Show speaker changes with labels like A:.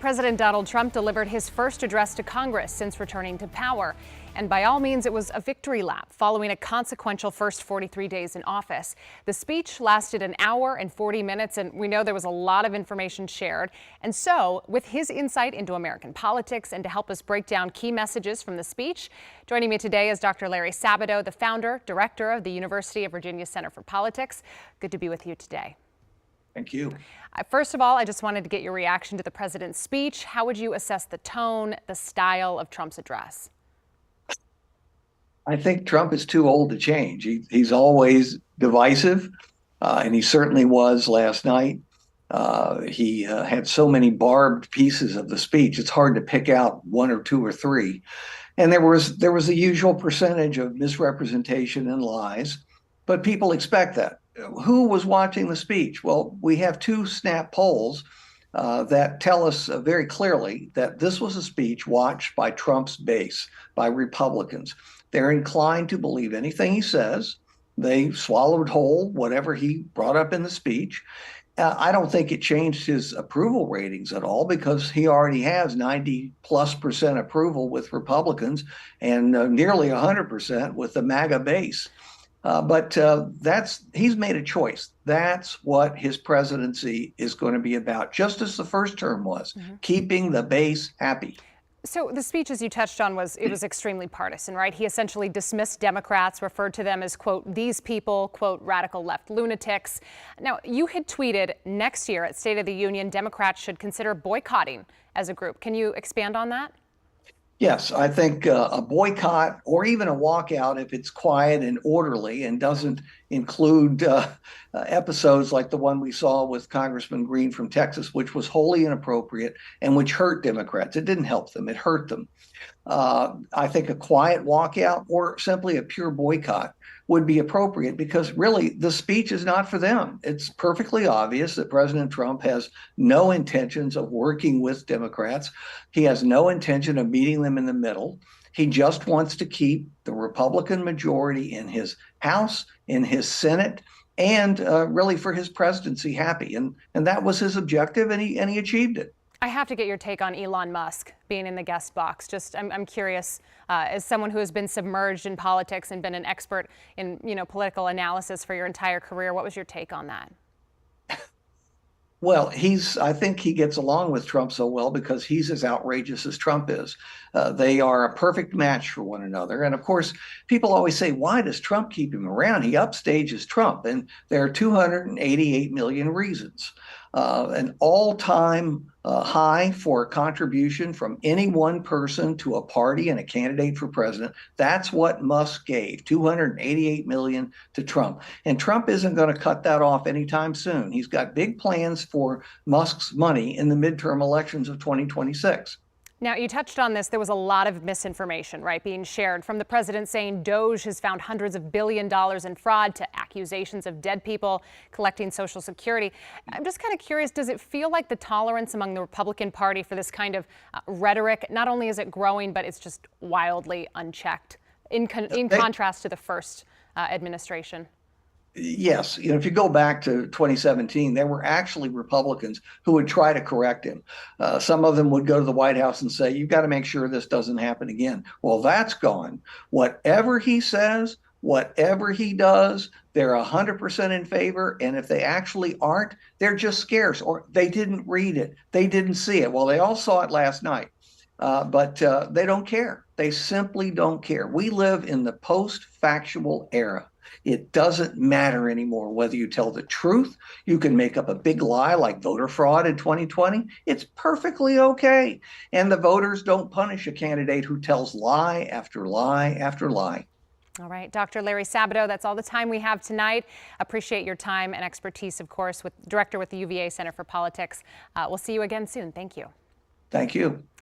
A: President Donald Trump delivered his first address to Congress since returning to power. And by all means, it was a victory lap following a consequential first 43 days in office. The speech lasted an hour and 40 minutes, and we know there was a lot of information shared. And so, with his insight into American politics and to help us break down key messages from the speech, joining me today is Dr. Larry Sabato, the founder, director of the University of Virginia Center for Politics. Good to be with you today.
B: Thank you.
A: First of all, I just wanted to get your reaction to the president's speech. How would you assess the tone, the style of Trump's address?
B: I think Trump is too old to change. He's always divisive, and he certainly was last night. He had so many barbed pieces of the speech. It's hard to pick out one or two or three. And there was the usual percentage of misrepresentation and lies, but people expect that. Who was watching the speech? Well, we have two snap polls that tell us very clearly that this was a speech watched by Trump's base, by Republicans. They're inclined to believe anything he says. They swallowed whole whatever he brought up in the speech. I don't think it changed his approval ratings at all because he already has 90+% approval with Republicans and nearly 100% with the MAGA base. But he's made a choice. That's what his presidency is going to be about, just as the first term was, keeping the base happy.
A: So the speech, as you touched on, was extremely partisan, right? He essentially dismissed Democrats, referred to them as, quote, these people, quote, radical left lunatics. Now, you had tweeted next year at State of the Union, Democrats should consider boycotting as a group. Can you expand on that?
B: Yes, I think a boycott or even a walkout, if it's quiet and orderly and doesn't include episodes like the one we saw with Congressman Green from Texas, which was wholly inappropriate and which hurt Democrats. It didn't help them. It hurt them. I think a quiet walkout or simply a pure boycott would be appropriate because really the speech is not for them. It's perfectly obvious that President Trump has no intentions of working with Democrats. He has no intention of meeting them in the middle. He just wants to keep the Republican majority in his House, in his Senate, and really for his presidency happy. And that was his objective, and he achieved it.
A: I have to get your take on Elon Musk being in the guest box. I'm curious, as someone who has been submerged in politics and been an expert in, political analysis for your entire career, what was your take on that?
B: Well, I think he gets along with Trump so well because he's as outrageous as Trump is. They are a perfect match for one another. And of course, people always say, why does Trump keep him around? He upstages Trump. And there are 288 million reasons. An all-time high for contribution from any one person to a party and a candidate for president. That's what Musk gave, 288 million to Trump. And Trump isn't going to cut that off anytime soon. He's got big plans for Musk's money in the midterm elections of 2026.
A: Now, you touched on this. There was a lot of misinformation, right, being shared from the president saying Doge has found hundreds of $billions in fraud to accusations of dead people collecting Social Security. I'm just kind of curious, does it feel like the tolerance among the Republican Party for this kind of rhetoric, not only is it growing, but it's just wildly unchecked in contrast to the first administration?
B: Yes. If you go back to 2017, there were actually Republicans who would try to correct him. Some of them would go to the White House and say, you've got to make sure this doesn't happen again. Well, that's gone. Whatever he says, whatever he does, they're 100% in favor. And if they actually aren't, they're just scarce or they didn't read it. They didn't see it. Well, they all saw it last night, but they don't care. They simply don't care. We live in the post-factual era. It doesn't matter anymore whether you tell the truth. You can make up a big lie like voter fraud in 2020. It's perfectly okay. And the voters don't punish a candidate who tells lie after lie after lie.
A: All right, Dr. Larry Sabato, that's all the time we have tonight. Appreciate your time and expertise, of course, director with the UVA Center for Politics. We'll see you again soon. Thank you.
B: Thank you.